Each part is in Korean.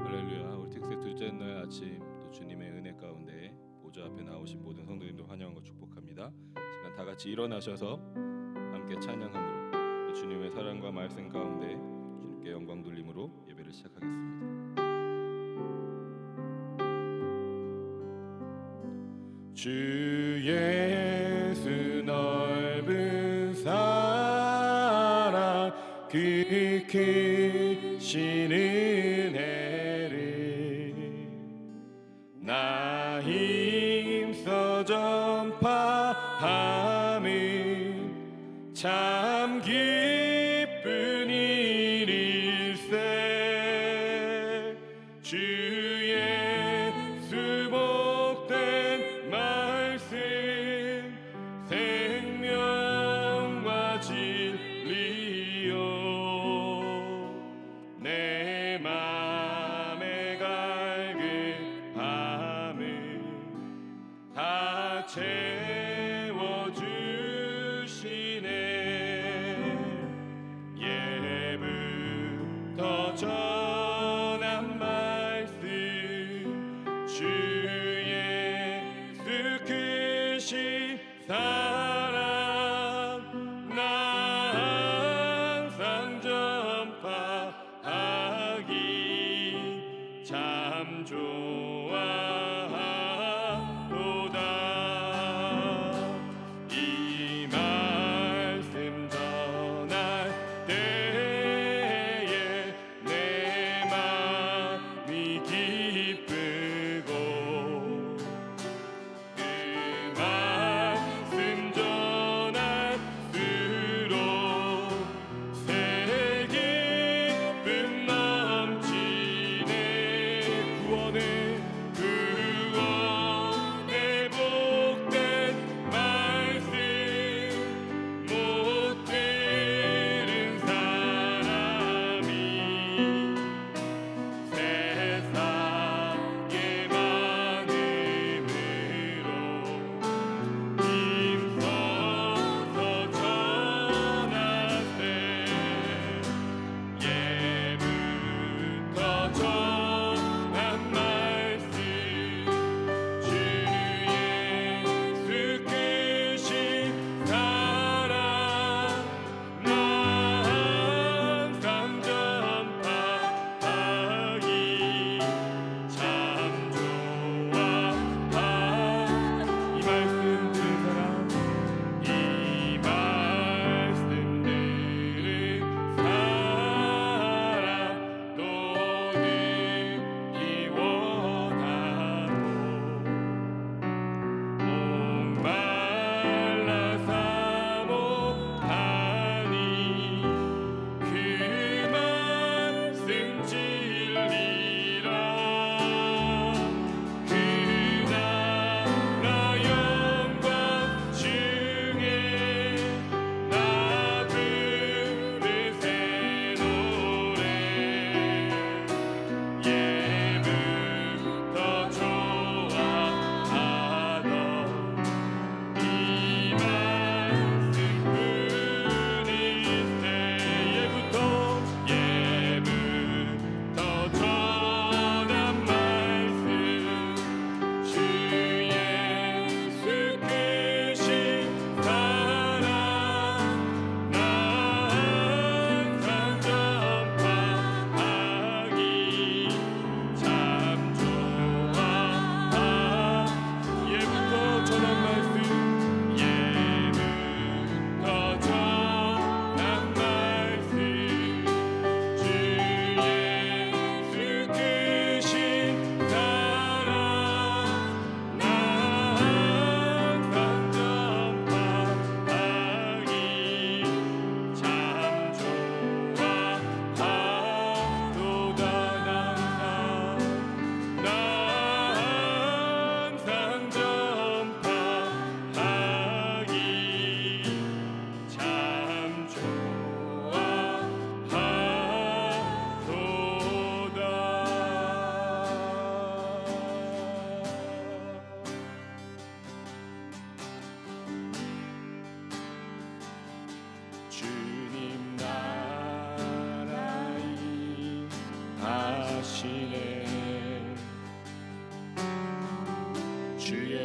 할렐루야. 우리 특세 둘째 날 아침 또 주님의 은혜 가운데 보좌 앞에 나오신 모든 성도님들 환영하고 축복합니다. 시간 다 같이 일어나셔서 함께 찬양함으로 또 주님의 사랑과 말씀 가운데 주님께 영광 돌림으로 예배를 시작하겠습니다. 주 예수 넓은 사랑 그 크신 은혜를 나 힘써 전파함은 참 기쁜 일일세. 주 예수 복된 말씀 생명과 진리요 내 맘에 갈급함을 다 채워주시네. 예부터 전한 말씀 주 예수 크신 사랑 나 항상 전파하기 참 좋아하도다. 이 말씀 전할 때에 내 맘이 기쁘고 그 말씀 전할수록 새 기쁨 넘치네. 구원의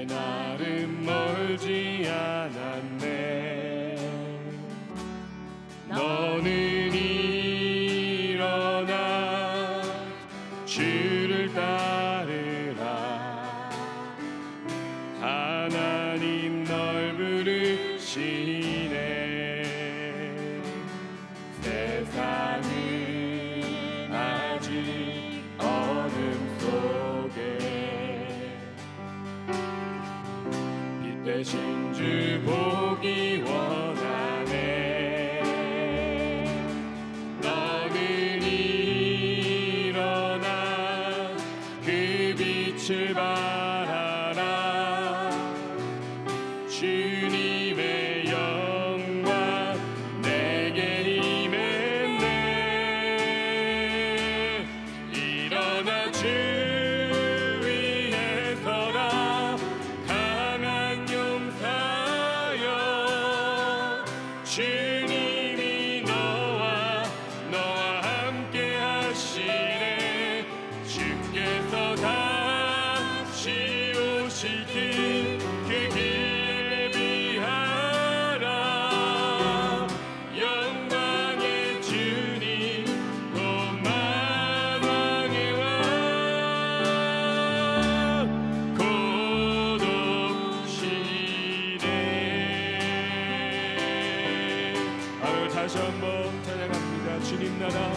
주의 날은 멀지 않았네. 너는 일어나 주를 따르라. 하나님 널 부르시네. 세상은 아직 어둠 속에 빛 대신 주 보기 원하네. 너는 일어나 그 빛을 바라라. 주님의 영광 내게 임했네. 일어나 주 위에 서라. 강한 용사여. 주님이 너와 함께 하시네. 주께서 다시 오시길 그 길에 비하라. 영광의 주님 곧 만왕의 왕 곧 오시네. 오늘 다시 한번 찬양합니다. 주님 나라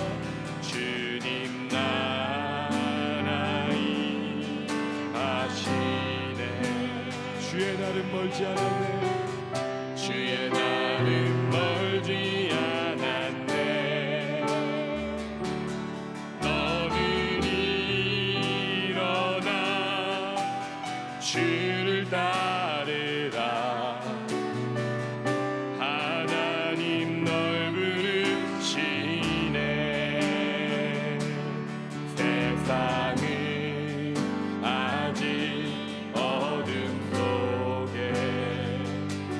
주님 나라이 하시네. 주의 날은 멀지 않았네. 주의 날은 멀지 않았네. 너는 일어나 주를 따르라. 하나님 널 부르시네. 세상은 아직 어둠 속에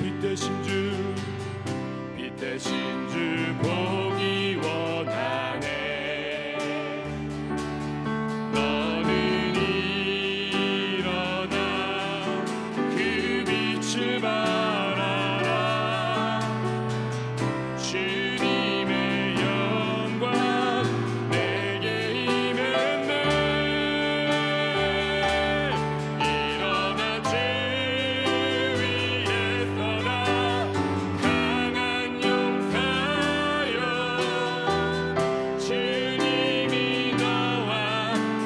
빛 대신 주 보기 원하네. 너는 일어나 그 빛을 바라라. 주님의 영광 내게 임했네. 일어나 주 위에 서라. 강한 용사여. 주님이 너와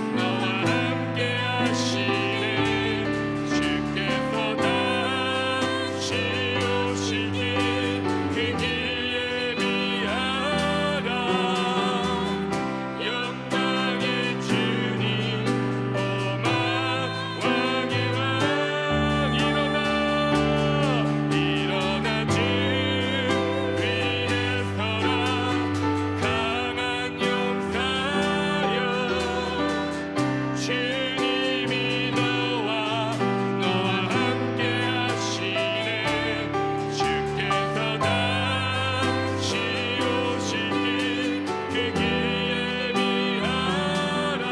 함께 하시네. 주께서 다시 오시길 그 길에 비하라. 영광의 주님 오 만왕의 왕. 일어나 주 위에 서라. 강한 용사여. 주님이 너와 함께 하시네. 주께서 다시 오시길 그 길에 비하라.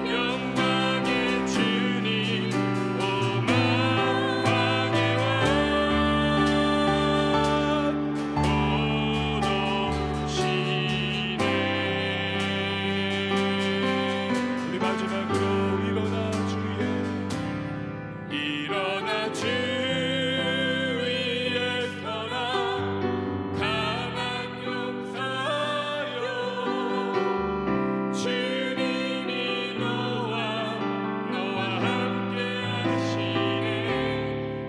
영광의 주님 오 만왕의 왕 곧 오시네. 우리 마지막으로 일어나 주 위에 서라. 강한 용사여. 주님이 너와 함께 하시네.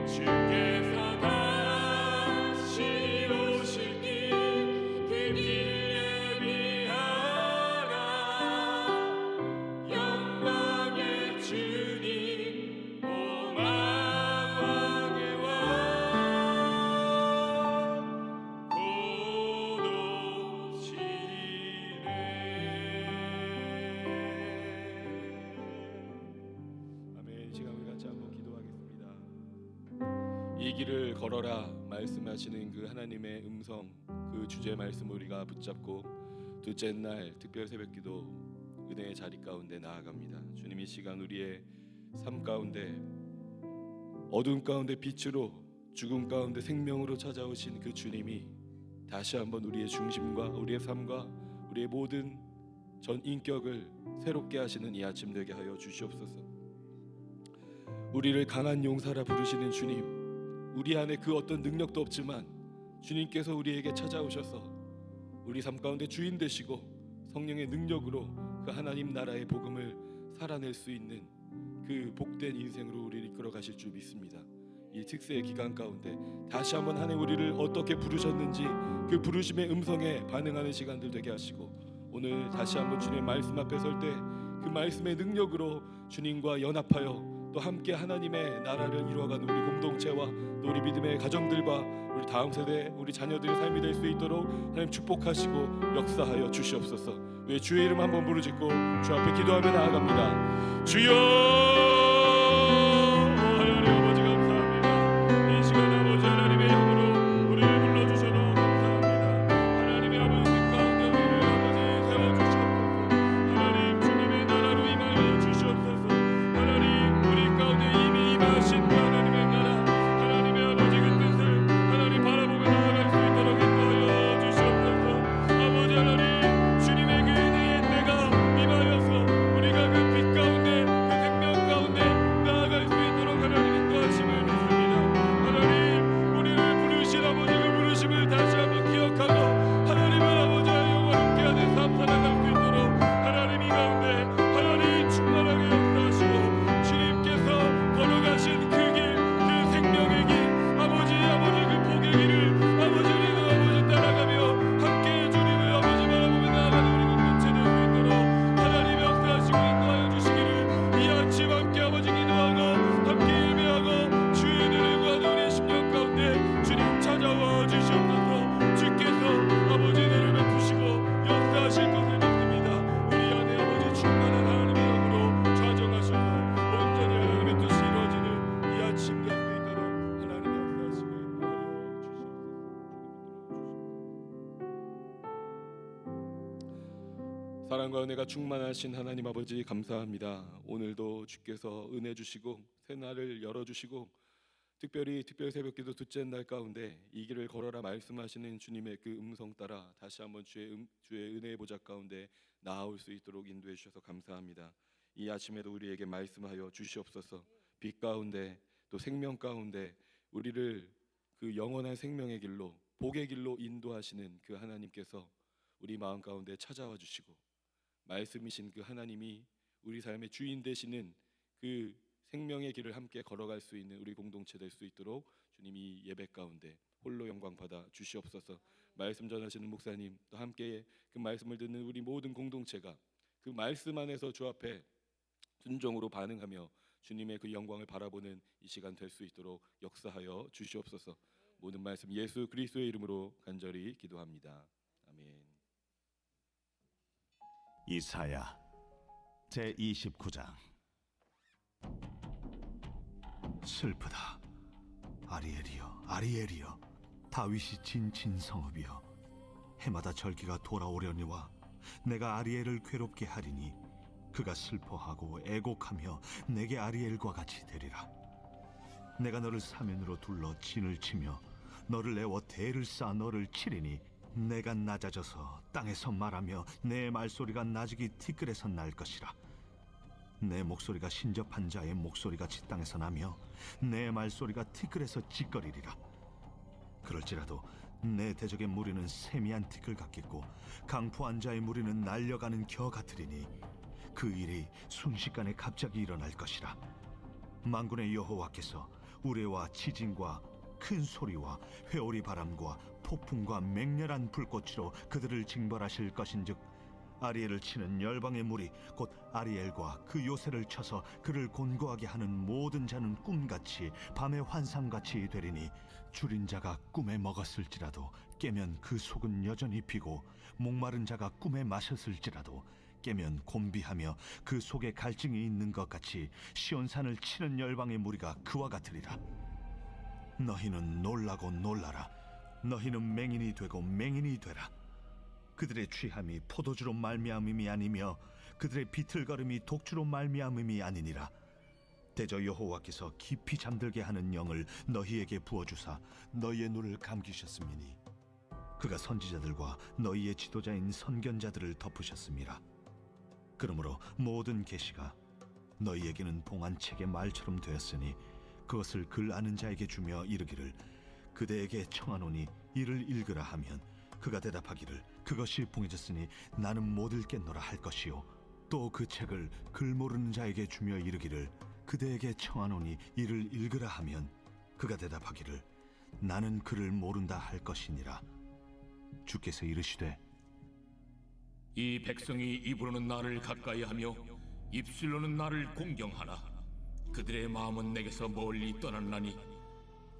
주께서 다시 오시길 그 길에 비하라. 영광의 주님 오 만왕의 왕 곧 오시네. 아멘. 이 시간 우리 같이 한번 기도하겠습니다. 이 길을 걸어라 말씀하시는 그 하나님의 음성, 그 주제 말씀 우리가 붙잡고 둘째 날 특별 새벽기도 은혜의 자리 가운데 나아갑니다. 주님 이 시간 우리의 삶 가운데 어둠 가운데 빛으로, 죽음 가운데 생명으로 찾아오신 그 주님이 다시 한번 우리의 중심과 우리의 삶과 우리의 모든 전 인격을 새롭게 하시는 이 아침 되게 하여 주시옵소서. 우리를 강한 용사라 부르시는 주님, 우리 안에 그 어떤 능력도 없지만 주님께서 우리에게 찾아오셔서 우리 삶 가운데 주인 되시고 성령의 능력으로 그 하나님 나라의 복음을 살아낼 수 있는 그 복된 인생으로 우리를 이끌어 가실 줄 믿습니다. 이 특세의 기간 가운데 다시 한번 한 해 우리를 어떻게 부르셨는지 그 부르심의 음성에 반응하는 시간들 되게 하시고, 오늘 다시 한번 주님의 말씀 앞에 설 때 그 말씀의 능력으로 주님과 연합하여 또 함께 하나님의 나라를 이루어가는 우리 공동체와 또 우리 믿음의 가정들과 우리 다음 세대 우리 자녀들의 삶이 될 수 있도록 하나님 축복하시고 역사하여 주시옵소서. 왜 주의 이름 한번 부르짖고 주 앞에 기도하며 나아갑니다. 주여, 하나님 아버지 감사합니다. 이 시간 아버지 하나님의 영으로 우리를 불러주셔서 감사합니다. 하나님의 아버지 뜻 가운데 우리를 아버지 세워주시옵소서. 하나님 주님의 나라로 임하여 주시옵소서. 하나님 우리 가운데 이미 임하신 그 하나님의 나라, 하나님의 아버지 그 뜻을 하나님 바라보며 나아갈 수 있도록 인도하여 주시옵소서. 아버지 하나님 주님의 그 은혜의 때가 임하여서 우리가 그 빛 가운데 그 생명 가운데 나아갈 수 있도록 하나님 인도하심을 믿습니다. 하나님 우리를 부르신 아버지 그 부르심을 다시 한번 기억하고 하나님의 아버지와 영원히 하는 삶 살아갈 수 있도록 하나님 이 가운데 하나님 충만하게 역사하시고 주님께서 걸어가신 그 길, 그 생명의 길, 아버지 그 복의 길을 아버지 우리가 아버지 따라가며 함께 주님을 아버지 바라보며 나아가는 우리 공동체 될 수 있도록 하나님 역사하시고 인도하여 주시기를 이 아침 함께 아버지 기도하고 함께 예배하고 주의 은혜를 구하는 우리 심령 가운데 주님 찾아와 주시옵소서. 주께서 아버지 은혜를 베푸시고 역사하실 것을 믿습니다. 우리 안에 아버지 충만한 하나님의 영으로 좌정하셔서 온전히 하나님의 뜻이 이루어지는 이 아침 될 수 있도록 하나님 역사하시고 인도하여 주시옵소서. 사랑과 은혜가 충만하신 하나님 아버지 감사합니다. 오늘도 주께서 은혜 주시고 새날을 열어주시고 특별히 특별 새벽기도 둘째 날 가운데 이 길을 걸어라 말씀하시는 주님의 그 음성 따라 다시 한번 주의 은혜의 보좌 가운데 나아올 수 있도록 인도해 주셔서 감사합니다. 이 아침에도 우리에게 말씀하여 주시옵소서. 빛 가운데 또 생명 가운데 우리를 그 영원한 생명의 길로 복의 길로 인도하시는 그 하나님께서 우리 마음 가운데 찾아와 주시고 말씀이신 그 하나님이 우리 삶의 주인 되시는 그 생명의 길을 함께 걸어갈 수 있는 우리 공동체 될 수 있도록 주님이 예배 가운데 홀로 영광 받아 주시옵소서. 말씀 전하시는 목사님 또 함께 그 말씀을 듣는 우리 모든 공동체가 그 말씀 안에서 주 앞에 순종으로 반응하며 주님의 그 영광을 바라보는 이 시간 될 수 있도록 역사하여 주시옵소서. 모든 말씀 예수 그리스도의 이름으로 간절히 기도합니다. 아멘. 이사야 제29장. 슬프다 아리엘이여, 아리엘이여, 다윗이 진친 성읍이여. 해마다 절기가 돌아오려니와 내가 아리엘을 괴롭게 하리니 그가 슬퍼하고 애곡하며 내게 아리엘과 같이 되리라. 내가 너를 사면으로 둘러 진을 치며 너를 내어 대를 쌓아 너를 치리니 내가 낮아져서 땅에서 말하며 내 말소리가 나직이 티끌에서 날 것이라. 내 목소리가 신접한 자의 목소리같이 땅에서 나며 내 말소리가 티끌에서 짖거리리라. 그럴지라도 내 대적의 무리는 세미한 티끌 같겠고 강포한 자의 무리는 날려가는 겨 같으리니 그 일이 순식간에 갑자기 일어날 것이라. 만군의 여호와께서 우레와 지진과 큰 소리와 회오리 바람과 폭풍과 맹렬한 불꽃으로 그들을 징벌하실 것인즉 아리엘을 치는 열방의 무리 곧 아리엘과 그 요새를 쳐서 그를 곤고하게 하는 모든 자는 꿈같이 밤의 환상같이 되리니 줄인 자가 꿈에 먹었을지라도 깨면 그 속은 여전히 비고 목마른 자가 꿈에 마셨을지라도 깨면 곤비하며 그 속에 갈증이 있는 것 같이 시온산을 치는 열방의 무리가 그와 같으리라. 너희는 놀라고 놀라라. 너희는 맹인이 되고 맹인이 되라. 그들의 취함이 포도주로 말미암음이 아니며 그들의 비틀거림이 독주로 말미암음이 아니니라. 대저 여호와께서 깊이 잠들게 하는 영을 너희에게 부어주사 너희의 눈을 감기셨음이니 그가 선지자들과 너희의 지도자인 선견자들을 덮으셨음이라. 그러므로 모든 계시가 너희에게는 봉한 책의 말처럼 되었으니 그것을 글 아는 자에게 주며 이르기를 그대에게 청하노니 이를 읽으라 하면 그가 대답하기를 그것이 봉해졌으니 나는 못 읽겠노라 할 것이요 또 그 책을 글 모르는 자에게 주며 이르기를 그대에게 청하노니 이를 읽으라 하면 그가 대답하기를 나는 글을 모른다 할 것이니라. 주께서 이르시되 이 백성이 입으로는 나를 가까이하며 입술로는 나를 공경하나 그들의 마음은 내게서 멀리 떠났나니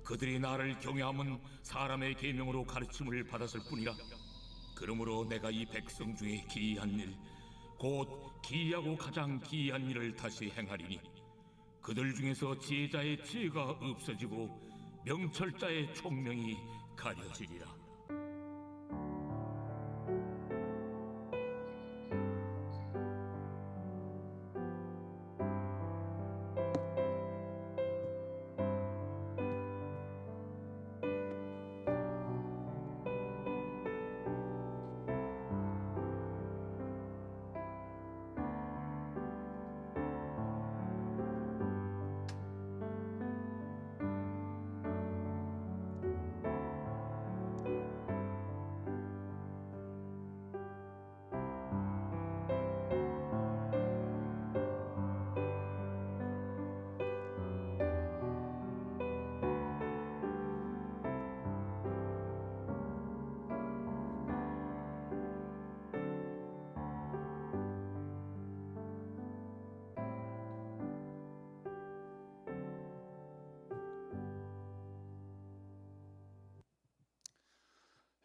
그들이 나를 경외함은 사람의 계명으로 가르침을 받았을 뿐이라. 그러므로 내가 이 백성 중에 기이한 일 곧 기이하고 가장 기이한 일을 다시 행하리니 그들 중에서 지혜자의 지혜가 없어지고 명철자의 총명이 가려지리라.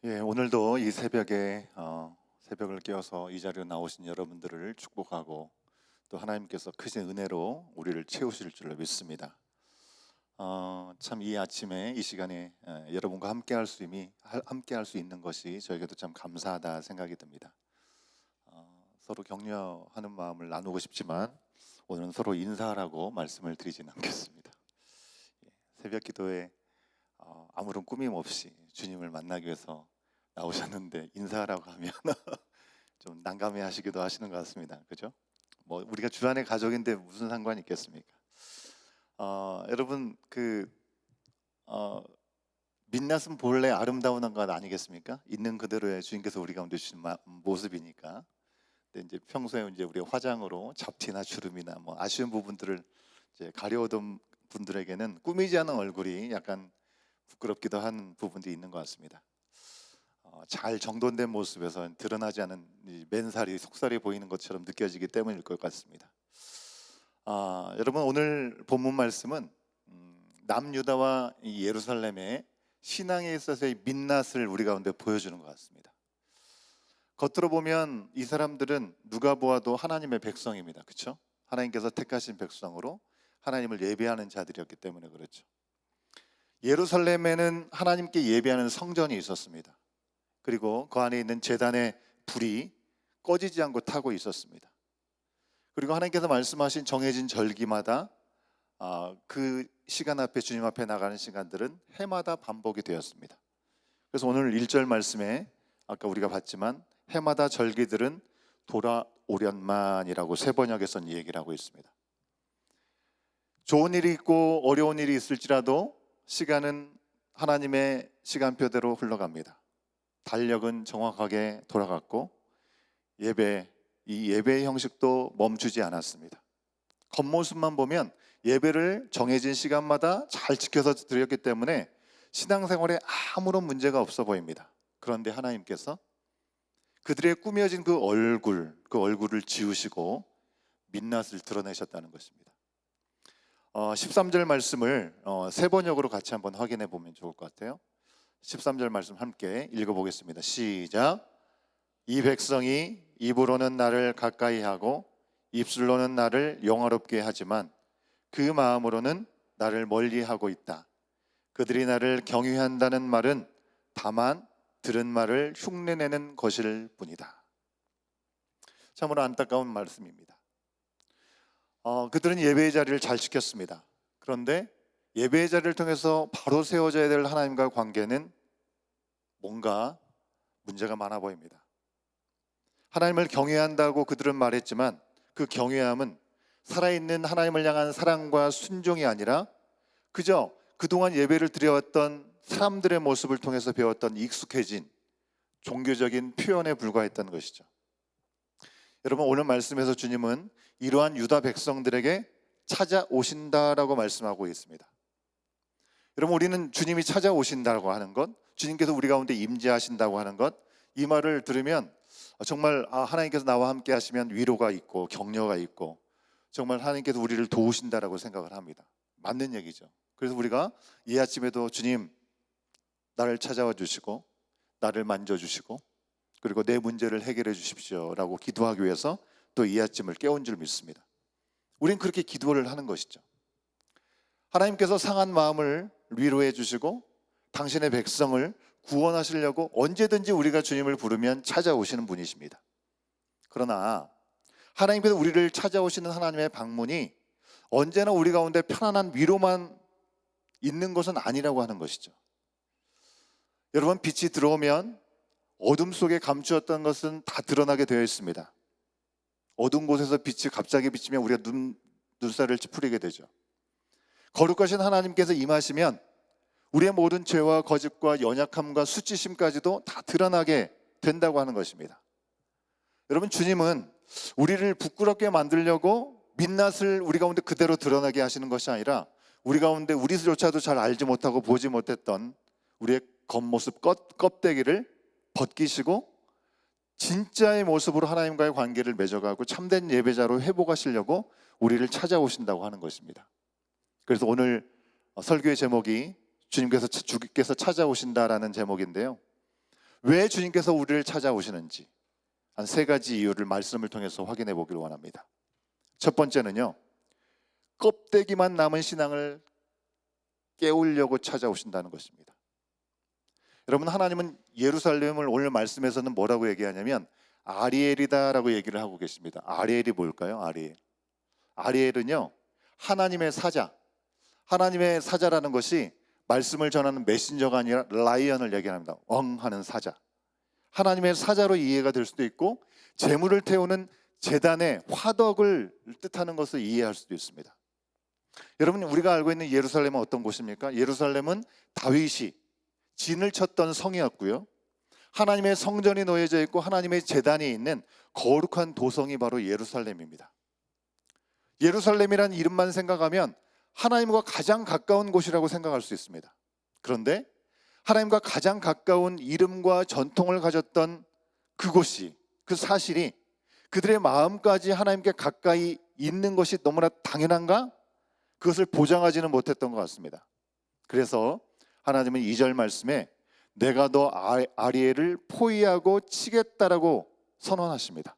예, 오늘도 이 새벽에 새벽을 깨워서 이 자리에 나오신 여러분들을 축복하고 또 하나님께서 크신 은혜로 우리를 채우실 줄로 믿습니다. 참 이 아침에 이 시간에 여러분과 함께할 수 있는 것이 저에게도 참 감사하다 생각이 듭니다. 서로 격려하는 마음을 나누고 싶지만 오늘은 서로 인사하라고 말씀을 드리진 않겠습니다. 예, 새벽 기도에 아무런 꾸밈 없이 주님을 만나기 위해서 나오셨는데 인사하라고 하면 좀 난감해하시기도 하시는 것 같습니다. 그죠? 뭐 우리가 주안의 가족인데 무슨 상관이 있겠습니까? 여러분 민낯은 본래 아름다운 것 아니겠습니까? 있는 그대로의 주님께서 우리 가운데 주신 모습이니까. 근데 이제 평소에 이제 우리 화장으로 잡티나 주름이나 뭐 아쉬운 부분들을 이제 가려오던 분들에게는 꾸미지 않은 얼굴이 약간 부끄럽기도 한 부분도 있는 것 같습니다. 잘 정돈된 모습에서 드러나지 않은 이 맨살이 속살이 보이는 것처럼 느껴지기 때문일 것 같습니다. 여러분 오늘 본문 말씀은 남유다와 이 예루살렘의 신앙에 있어서의 민낯을 우리 가운데 보여주는 것 같습니다. 겉으로 보면 이 사람들은 누가 보아도 하나님의 백성입니다. 그렇죠? 하나님께서 택하신 백성으로 하나님을 예배하는 자들이었기 때문에 그렇죠. 예루살렘에는 하나님께 예배하는 성전이 있었습니다. 그리고 그 안에 있는 제단의 불이 꺼지지 않고 타고 있었습니다. 그리고 하나님께서 말씀하신 정해진 절기마다 그 시간 앞에 주님 앞에 나가는 시간들은 해마다 반복이 되었습니다. 그래서 오늘 1절 말씀에 아까 우리가 봤지만 해마다 절기들은 돌아오련만이라고 세 번역에서는 얘기를 하고 있습니다. 좋은 일이 있고 어려운 일이 있을지라도 시간은 하나님의 시간표대로 흘러갑니다. 달력은 정확하게 돌아갔고 이 예배의 형식도 멈추지 않았습니다. 겉모습만 보면 예배를 정해진 시간마다 잘 지켜서 드렸기 때문에 신앙생활에 아무런 문제가 없어 보입니다. 그런데 하나님께서 그들의 꾸며진 그 얼굴을 지우시고 민낯을 드러내셨다는 것입니다. 13절 말씀을 세 번역으로 같이 한번 확인해 보면 좋을 것 같아요. 13절 말씀 함께 읽어보겠습니다. 시작. 이 백성이 입으로는 나를 가까이 하고 입술로는 나를 영화롭게 하지만 그 마음으로는 나를 멀리하고 있다. 그들이 나를 경외한다는 말은 다만 들은 말을 흉내내는 것일 뿐이다. 참으로 안타까운 말씀입니다. 그들은 예배의 자리를 잘 지켰습니다. 그런데 예배의 자리를 통해서 바로 세워져야 될 하나님과의 관계는 뭔가 문제가 많아 보입니다. 하나님을 경외한다고 그들은 말했지만 그 경외함은 살아있는 하나님을 향한 사랑과 순종이 아니라 그저 그동안 예배를 드려왔던 사람들의 모습을 통해서 배웠던 익숙해진 종교적인 표현에 불과했던 것이죠. 여러분, 오늘 말씀에서 주님은 이러한 유다 백성들에게 찾아오신다라고 말씀하고 있습니다. 여러분, 우리는 주님이 찾아오신다고 하는 것, 주님께서 우리 가운데 임재하신다고 하는 것, 이 말을 들으면 정말 하나님께서 나와 함께 하시면 위로가 있고 격려가 있고 정말 하나님께서 우리를 도우신다라고 생각을 합니다. 맞는 얘기죠. 그래서 우리가 이 아침에도 주님 나를 찾아와 주시고 나를 만져주시고 그리고 내 문제를 해결해 주십시오라고 기도하기 위해서 또 이 아침을 깨운 줄 믿습니다. 우린 그렇게 기도를 하는 것이죠. 하나님께서 상한 마음을 위로해 주시고 당신의 백성을 구원하시려고 언제든지 우리가 주님을 부르면 찾아오시는 분이십니다. 그러나 하나님께서 우리를 찾아오시는 하나님의 방문이 언제나 우리 가운데 편안한 위로만 있는 것은 아니라고 하는 것이죠. 여러분, 빛이 들어오면 어둠 속에 감추었던 것은 다 드러나게 되어 있습니다. 어두운 곳에서 빛이 갑자기 비치면 우리가 눈살을 찌푸리게 되죠. 거룩하신 하나님께서 임하시면 우리의 모든 죄와 거짓과 연약함과 수치심까지도 다 드러나게 된다고 하는 것입니다. 여러분, 주님은 우리를 부끄럽게 만들려고 민낯을 우리 가운데 그대로 드러나게 하시는 것이 아니라 우리 가운데 우리조차도 잘 알지 못하고 보지 못했던 우리의 겉모습, 껍데기를 벗기시고 진짜의 모습으로 하나님과의 관계를 맺어가고 참된 예배자로 회복하시려고 우리를 찾아오신다고 하는 것입니다. 그래서 오늘 설교의 제목이 주님께서 찾아오신다라는 제목인데요. 왜 주님께서 우리를 찾아오시는지 한 세 가지 이유를 말씀을 통해서 확인해 보기를 원합니다. 첫 번째는요, 껍데기만 남은 신앙을 깨우려고 찾아오신다는 것입니다. 여러분, 하나님은 예루살렘을 오늘 말씀에서는 뭐라고 얘기하냐면 아리엘이다라고 얘기를 하고 계십니다. 아리엘이 뭘까요? 아리엘은요, 하나님의 사자. 하나님의 사자라는 것이 말씀을 전하는 메신저가 아니라 라이언을 얘기합니다. 하는 사자. 하나님의 사자로 이해가 될 수도 있고 제물을 태우는 제단의 화덕을 뜻하는 것을 이해할 수도 있습니다. 여러분, 우리가 알고 있는 예루살렘은 어떤 곳입니까? 예루살렘은 다윗이 진을 쳤던 성이었고요, 하나님의 성전이 놓여져 있고 하나님의 제단이 있는 거룩한 도성이 바로 예루살렘입니다. 예루살렘이라는 이름만 생각하면 하나님과 가장 가까운 곳이라고 생각할 수 있습니다. 그런데 하나님과 가장 가까운 이름과 전통을 가졌던 그곳이, 그 사실이 그들의 마음까지 하나님께 가까이 있는 것이 너무나 당연한가? 그것을 보장하지는 못했던 것 같습니다. 그래서 하나님은 2절 말씀에 내가 너 아리엘을 포위하고 치겠다라고 선언하십니다.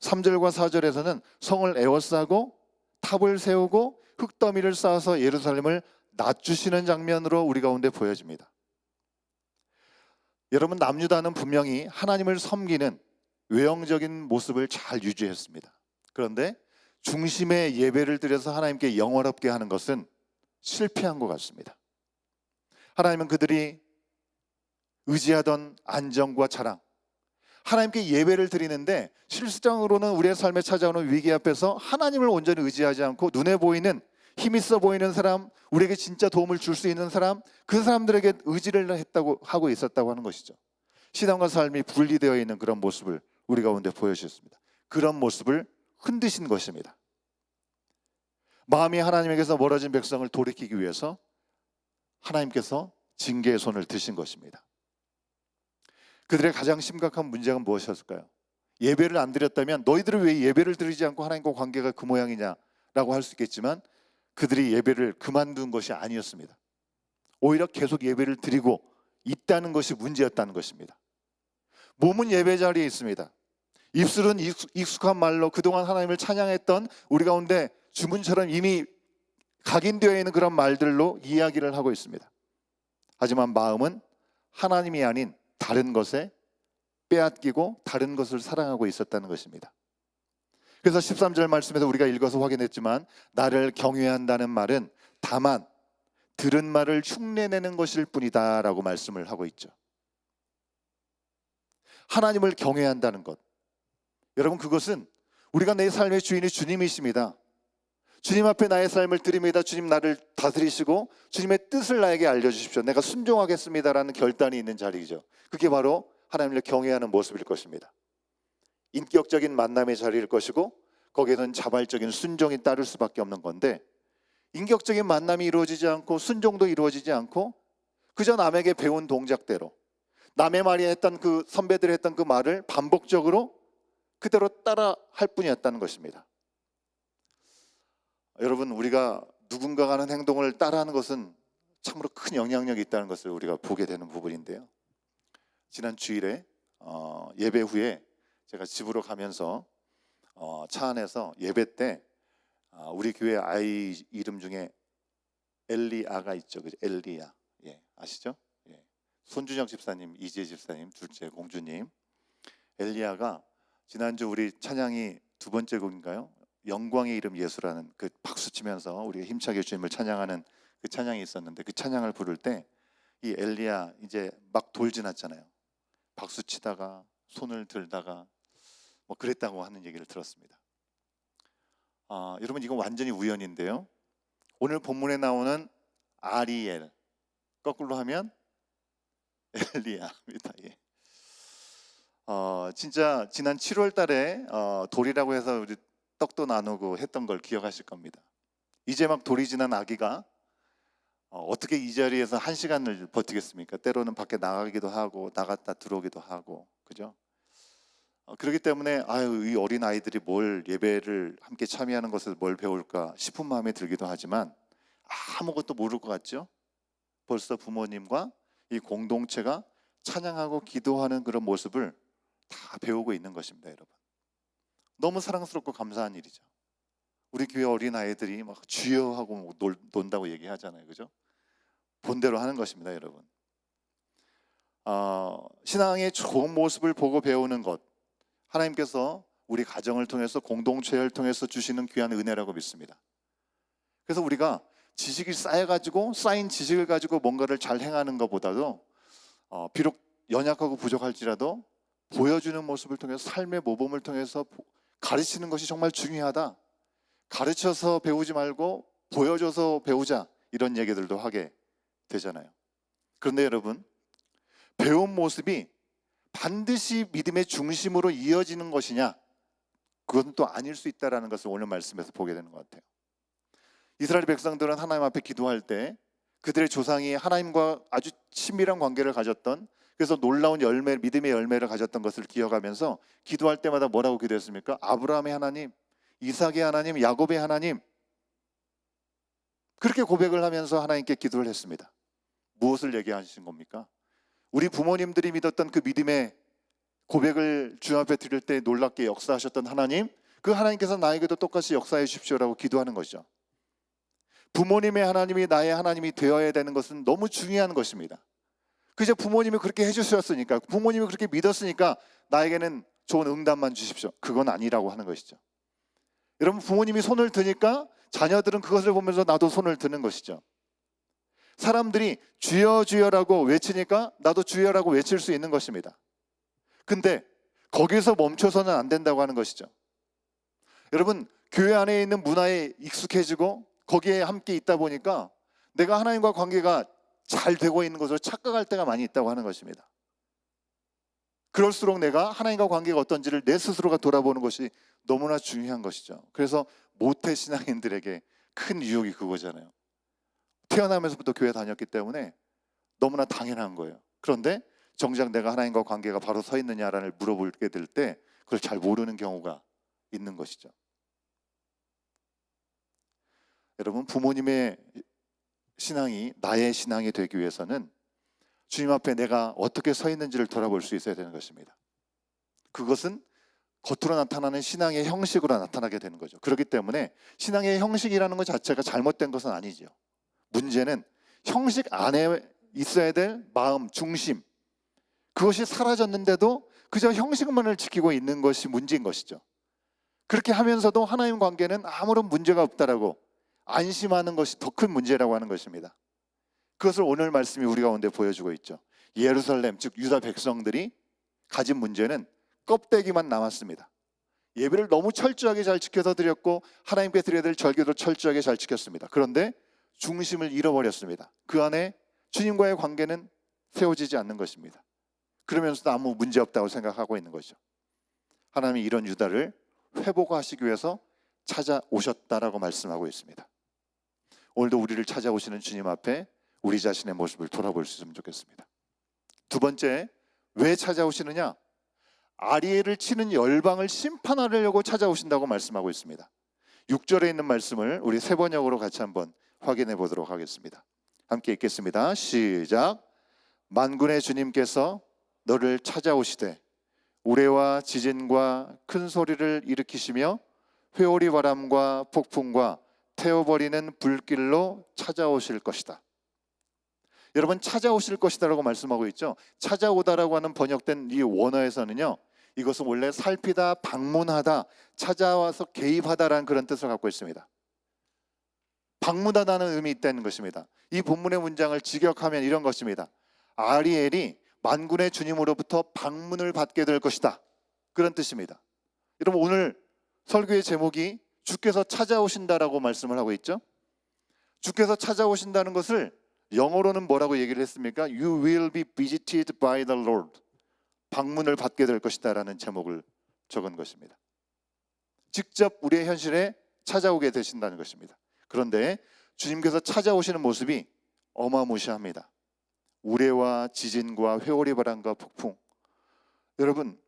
3절과 4절에서는 성을 에워싸고 탑을 세우고 흙더미를 쌓아서 예루살렘을 낮추시는 장면으로 우리 가운데 보여집니다. 여러분, 남유다는 분명히 하나님을 섬기는 외형적인 모습을 잘 유지했습니다. 그런데 중심의 예배를 드려서 하나님께 영화롭게 하는 것은 실패한 것 같습니다. 하나님은 그들이 의지하던 안정과 자랑, 하나님께 예배를 드리는데 실질적으로는 우리의 삶에 찾아오는 위기 앞에서 하나님을 온전히 의지하지 않고 눈에 보이는 힘 있어 보이는 사람, 우리에게 진짜 도움을 줄 수 있는 사람, 그 사람들에게 의지를 했다고 하고 있었다고 하는 것이죠. 신앙과 삶이 분리되어 있는 그런 모습을 우리 가운데 보여주셨습니다. 그런 모습을 흔드신 것입니다. 마음이 하나님에게서 멀어진 백성을 돌이키기 위해서 하나님께서 징계의 손을 드신 것입니다. 그들의 가장 심각한 문제가 무엇이었을까요? 예배를 안 드렸다면 너희들은 왜 예배를 드리지 않고 하나님과 관계가 그 모양이냐라고 할 수 있겠지만 그들이 예배를 그만둔 것이 아니었습니다. 오히려 계속 예배를 드리고 있다는 것이 문제였다는 것입니다. 몸은 예배 자리에 있습니다. 입술은 익숙한 말로 그동안 하나님을 찬양했던 우리 가운데 주문처럼 이미 각인되어 있는 그런 말들로 이야기를 하고 있습니다. 하지만 마음은 하나님이 아닌 다른 것에 빼앗기고 다른 것을 사랑하고 있었다는 것입니다. 그래서 13절 말씀에서 우리가 읽어서 확인했지만 나를 경외한다는 말은 다만 들은 말을 흉내내는 것일 뿐이다 라고 말씀을 하고 있죠. 하나님을 경외한다는 것, 여러분 그것은 우리가 내 삶의 주인이 주님이십니다. 주님 앞에 나의 삶을 드립니다. 주님 나를 다스리시고 주님의 뜻을 나에게 알려주십시오. 내가 순종하겠습니다라는 결단이 있는 자리이죠. 그게 바로 하나님을 경외하는 모습일 것입니다. 인격적인 만남의 자리일 것이고 거기에는 자발적인 순종이 따를 수밖에 없는 건데, 인격적인 만남이 이루어지지 않고 순종도 이루어지지 않고 그저 남에게 배운 동작대로 남의 말이 했던 그 선배들이 했던 그 말을 반복적으로 그대로 따라 할 뿐이었다는 것입니다. 여러분, 우리가 누군가가 하는 행동을 따라하는 것은 참으로 큰 영향력이 있다는 것을 우리가 보게 되는 부분인데요. 지난 주일에 예배 후에 제가 집으로 가면서 차 안에서 예배 때 우리 교회 아이 이름 중에 엘리아가 있죠. 그죠? 엘리야. 예, 아시죠? 예. 손준혁 집사님, 이지혜 집사님, 둘째 공주님. 엘리야가 지난주 우리 찬양이 두 번째 곡인가요? 영광의 이름 예수라는 그 박수 치면서 우리가 힘차게 주님을 찬양하는 그 찬양이 있었는데, 그 찬양을 부를 때 이 엘리야 이제 막 돌 지났잖아요. 박수 치다가 손을 들다가 뭐 그랬다고 하는 얘기를 들었습니다. 여러분, 이건 완전히 우연인데요. 오늘 본문에 나오는 거꾸로 하면 엘리야입니다. 예. 진짜 지난 7월 달에 돌이라고 해서 우리 떡도 나누고 했던 걸 기억하실 겁니다. 이제 막 돌이 지난 아기가 어떻게 이 자리에서 1시간을 버티겠습니까? 때로는 밖에 나가기도 하고 나갔다 들어오기도 하고, 그죠? 그렇기 때문에 이 어린 아이들이 뭘 예배를 함께 참여하는 것을 뭘 배울까 싶은 마음이 들기도 하지만 아무것도 모를 것 같죠? 벌써 부모님과 이 공동체가 찬양하고 기도하는 그런 모습을 다 배우고 있는 것입니다, 여러분. 너무 사랑스럽고 감사한 일이죠. 우리 교회 어린 아이들이 막 주여 하고 논다고 얘기하잖아요, 그죠? 본대로 하는 것입니다, 여러분. 신앙의 좋은 모습을 보고 배우는 것, 하나님께서 우리 가정을 통해서 공동체를 통해서 주시는 귀한 은혜라고 믿습니다. 그래서 우리가 지식이 쌓인 지식을 가지고 뭔가를 잘 행하는 것보다도 비록 연약하고 부족할지라도 보여주는 모습을 통해서 삶의 모범을 통해서 가르치는 것이 정말 중요하다. 가르쳐서 배우지 말고 보여줘서 배우자, 이런 얘기들도 하게 되잖아요. 그런데 여러분, 배운 모습이 반드시 믿음의 중심으로 이어지는 것이냐? 그건 또 아닐 수 있다는 것을 오늘 말씀에서 보게 되는 것 같아요. 이스라엘 백성들은 하나님 앞에 기도할 때 그들의 조상이 하나님과 아주 친밀한 관계를 가졌던, 그래서 놀라운 열매, 믿음의 열매를 가졌던 것을 기억하면서 기도할 때마다 뭐라고 기도했습니까? 아브라함의 하나님, 이삭의 하나님, 야곱의 하나님, 그렇게 고백을 하면서 하나님께 기도를 했습니다. 무엇을 얘기하신 겁니까? 우리 부모님들이 믿었던 그 믿음의 고백을 주 앞에 드릴 때 놀랍게 역사하셨던 하나님, 그 하나님께서 나에게도 똑같이 역사해 주십시오라고 기도하는 것이죠. 부모님의 하나님이 나의 하나님이 되어야 되는 것은 너무 중요한 것입니다. 그저 부모님이 그렇게 해주셨으니까, 부모님이 그렇게 믿었으니까 나에게는 좋은 응답만 주십시오, 그건 아니라고 하는 것이죠. 여러분, 부모님이 손을 드니까 자녀들은 그것을 보면서 나도 손을 드는 것이죠. 사람들이 주여 주여라고 외치니까 나도 주여라고 외칠 수 있는 것입니다. 근데 거기서 멈춰서는 안 된다고 하는 것이죠. 여러분, 교회 안에 있는 문화에 익숙해지고 거기에 함께 있다 보니까 내가 하나님과 관계가 잘 되고 있는 것으로 착각할 때가 많이 있다고 하는 것입니다. 그럴수록 내가 하나님과 관계가 어떤지를 내 스스로가 돌아보는 것이 너무나 중요한 것이죠. 그래서 모태 신앙인들에게 큰 유혹이 그거잖아요. 태어나면서부터 교회 다녔기 때문에 너무나 당연한 거예요. 그런데 정작 내가 하나님과 관계가 바로 서 있느냐를 물어보게 될 때 그걸 잘 모르는 경우가 있는 것이죠. 여러분, 부모님의 신앙이 나의 신앙이 되기 위해서는 주님 앞에 내가 어떻게 서 있는지를 돌아볼 수 있어야 되는 것입니다. 그것은 겉으로 나타나는 신앙의 형식으로 나타나게 되는 거죠. 그렇기 때문에 신앙의 형식이라는 것 자체가 잘못된 것은 아니죠. 문제는 형식 안에 있어야 될 마음, 중심, 그것이 사라졌는데도 그저 형식만을 지키고 있는 것이 문제인 것이죠. 그렇게 하면서도 하나님 관계는 아무런 문제가 없다라고 안심하는 것이 더 큰 문제라고 하는 것입니다. 그것을 오늘 말씀이 우리 가운데 보여주고 있죠. 예루살렘, 즉 유다 백성들이 가진 문제는 껍데기만 남았습니다. 예배를 너무 철저하게 잘 지켜서 드렸고 하나님께 드려야 될 절기도 철저하게 잘 지켰습니다. 그런데 중심을 잃어버렸습니다. 그 안에 주님과의 관계는 세워지지 않는 것입니다. 그러면서도 아무 문제 없다고 생각하고 있는 거죠. 하나님이 이런 유다를 회복하시기 위해서 찾아오셨다라고 말씀하고 있습니다. 오늘도 우리를 찾아오시는 주님 앞에 우리 자신의 모습을 돌아볼 수 있으면 좋겠습니다. 두 번째, 왜 찾아오시느냐? 아리엘을 치는 열방을 심판하려고 찾아오신다고 말씀하고 있습니다. 6절에 있는 말씀을 우리 세 번역으로 같이 한번 확인해 보도록 하겠습니다. 함께 읽겠습니다. 시작. 만군의 주님께서 너를 찾아오시되 우레와 지진과 큰 소리를 일으키시며 회오리 바람과 폭풍과 태워버리는 불길로 찾아오실 것이다. 여러분, 찾아오실 것이다라고 말씀하고 있죠. 찾아오다라고 하는 번역된 이 원어에서는요, 이것은 원래 살피다, 방문하다, 찾아와서 개입하다라는 그런 뜻을 갖고 있습니다. 방문하다는 의미 있다는 것입니다. 이 본문의 문장을 직역하면 이런 것입니다. 아리엘이 만군의 주님으로부터 방문을 받게 될 것이다, 그런 뜻입니다. 여러분, 오늘 설교의 제목이 주께서 찾아오신다라고 말씀을 하고 있죠. 주께서 찾아오신다는 것을 영어로는 뭐라고 얘기를 했습니까? You will be visited by the Lord. 방문을 받게 될 것이다 라는 제목을 적은 것입니다. 직접 우리의 현실에 찾아오게 되신다는 것입니다. 그런데 주님께서 찾아오시는 모습이 어마무시합니다. 우레와 지진과 회오리 바람과 폭풍. 여러분,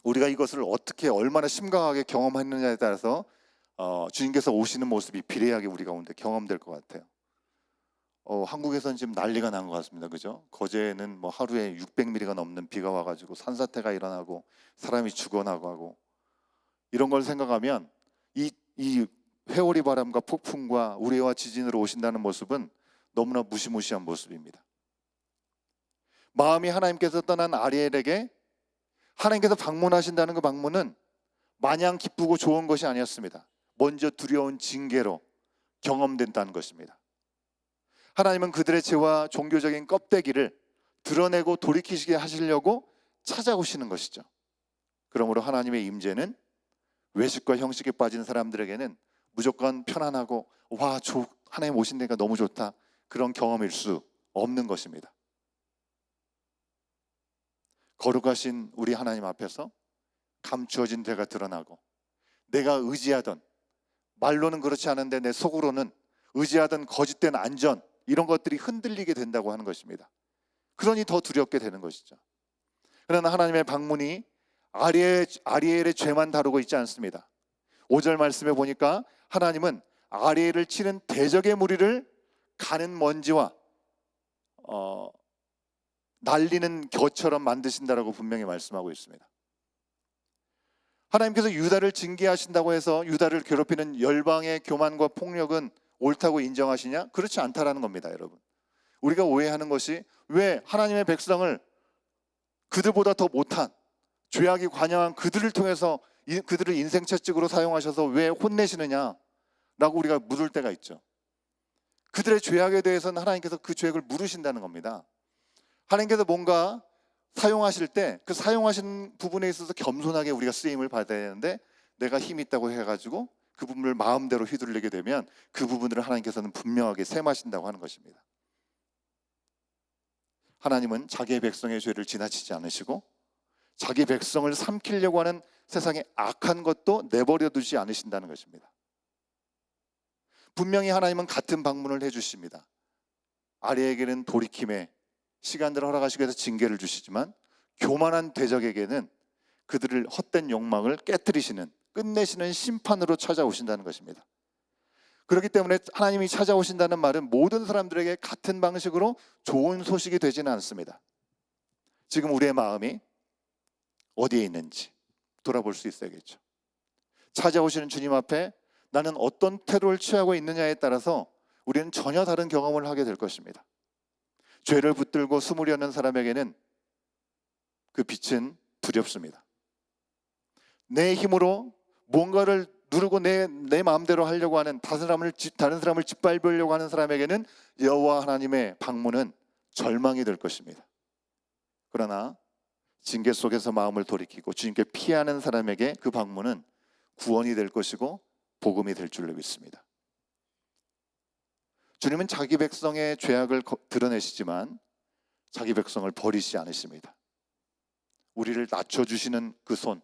우리가 이것을 어떻게 얼마나 심각하게 경험했느냐에 따라서 주님께서 오시는 모습이 비례하게 우리 가운데 경험될 것 같아요. 한국에서는 지금 난리가 난 것 같습니다. 그죠? 거제는 뭐 하루에 600mm가 넘는 비가 와가지고 산사태가 일어나고 사람이 죽어나고 하고, 이런 걸 생각하면 이 회오리 바람과 폭풍과 우레와 지진으로 오신다는 모습은 너무나 무시무시한 모습입니다. 마음이 하나님께서 떠난 아리엘에게 하나님께서 방문하신다는 그 방문은 마냥 기쁘고 좋은 것이 아니었습니다. 먼저 두려운 징계로 경험된다는 것입니다. 하나님은 그들의 죄와 종교적인 껍데기를 드러내고 돌이키시게 하시려고 찾아오시는 것이죠. 그러므로 하나님의 임재는 외식과 형식에 빠진 사람들에게는 무조건 편안하고 하나님 오신다니까 너무 좋다, 그런 경험일 수 없는 것입니다. 거룩하신 우리 하나님 앞에서 감추어진 죄가 드러나고, 내가 의지하던, 말로는 그렇지 않은데 내 속으로는 의지하던 거짓된 안전, 이런 것들이 흔들리게 된다고 하는 것입니다. 그러니 더 두렵게 되는 것이죠. 그러나 하나님의 방문이 아리엘의 죄만 다루고 있지 않습니다. 5절 말씀에 보니까 하나님은 아리엘을 치는 대적의 무리를 가는 먼지와 날리는 겨처럼 만드신다라고 분명히 말씀하고 있습니다. 하나님께서 유다를 징계하신다고 해서 유다를 괴롭히는 열방의 교만과 폭력은 옳다고 인정하시냐? 그렇지 않다라는 겁니다, 여러분. 우리가 오해하는 것이, 왜 하나님의 백성을 그들보다 더 못한, 죄악이 관영한 그들을 통해서 그들을 인생 채찍으로 사용하셔서 왜 혼내시느냐 라고 우리가 물을 때가 있죠. 그들의 죄악에 대해서는 하나님께서 그 죄악을 물으신다는 겁니다. 하나님께서 뭔가 사용하실 때 그 사용하시는 부분에 있어서 겸손하게 우리가 쓰임을 받아야 되는데, 내가 힘이 있다고 해가지고 그 부분을 마음대로 휘둘리게 되면 그 부분들을 하나님께서는 분명하게 셈하신다고 하는 것입니다. 하나님은 자기의 백성의 죄를 지나치지 않으시고 자기 백성을 삼키려고 하는 세상의 악한 것도 내버려 두지 않으신다는 것입니다. 분명히 하나님은 같은 방문을 해주십니다. 아리에게는 돌이킴의 시간들을 허락하시기 위해서 징계를 주시지만, 교만한 대적에게는 그들을 헛된 욕망을 깨뜨리시는, 끝내시는 심판으로 찾아오신다는 것입니다. 그렇기 때문에 하나님이 찾아오신다는 말은 모든 사람들에게 같은 방식으로 좋은 소식이 되지는 않습니다. 지금 우리의 마음이 어디에 있는지 돌아볼 수 있어야겠죠. 찾아오시는 주님 앞에 나는 어떤 태도를 취하고 있느냐에 따라서 우리는 전혀 다른 경험을 하게 될 것입니다. 죄를 붙들고 숨으려는 사람에게는 그 빛은 두렵습니다. 내 힘으로 뭔가를 누르고 내 마음대로 하려고 하는 다른 사람을 짓밟으려고 하는 사람에게는 여호와 하나님의 방문은 절망이 될 것입니다. 그러나 징계 속에서 마음을 돌이키고 주님께 피하는 사람에게 그 방문은 구원이 될 것이고 복음이 될 줄로 믿습니다. 주님은 자기 백성의 죄악을 드러내시지만 자기 백성을 버리시지 않으십니다. 우리를 낮춰주시는 그 손,